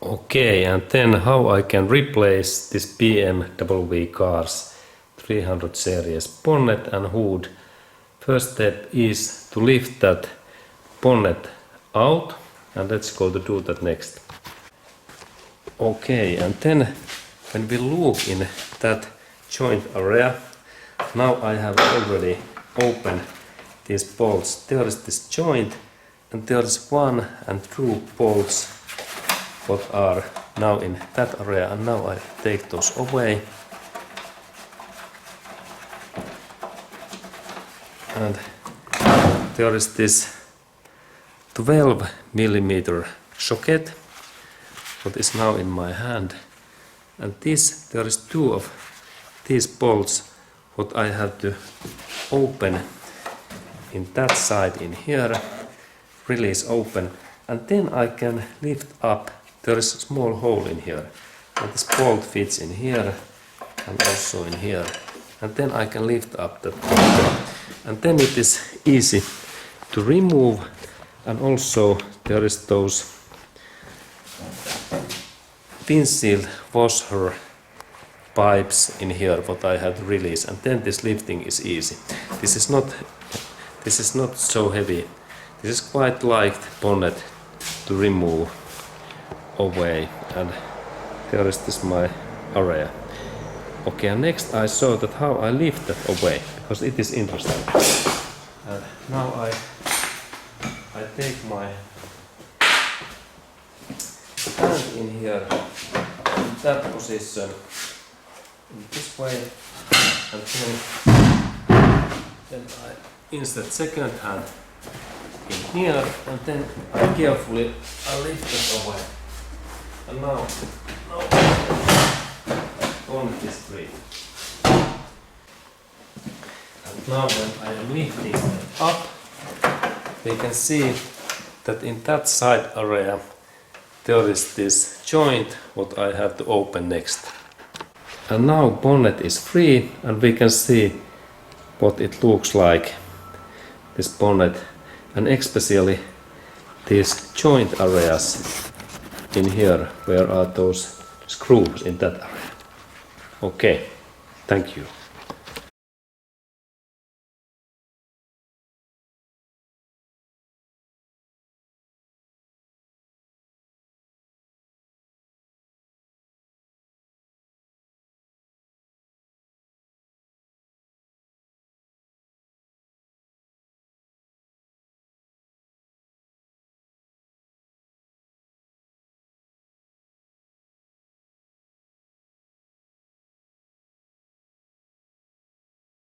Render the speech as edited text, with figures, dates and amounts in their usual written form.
Okay, and then how I can replace this BMW car's 300 series bonnet and hood. First step is to lift that bonnet out, and let's go to do that next. Okay, and then when we look in that joint area, now I have already opened these bolts. There is this joint, and there is 1 and 2 bolts what are now in that area, and now I take those away. And there is this 12mm socket what is now in my hand, and there is 2 of these bolts what I have to open in that side in here, release open, and then I can lift up. There is a small hole in here, and this bolt fits in here and also in here, and then I can lift up that bolt, and then it is easy to remove. And also there is those windshield washer pipes in here what I have to release, and then this lifting is easy. This is not so heavy. This is quite light bonnet to remove away, and there is this my area. Okay, and next I show that how I lift that away, because it is interesting. And now I take my hand in here in that position in this way, and then I insert second hand in here, and then I carefully lift it away. And now bonnet is free. And now when I am lifting it up, we can see that in that side area there is this joint what I have to open next. And now bonnet is free, and we can see what it looks like, this bonnet, and especially these joint areas in here, where are those screws in that area. Okay, thank you.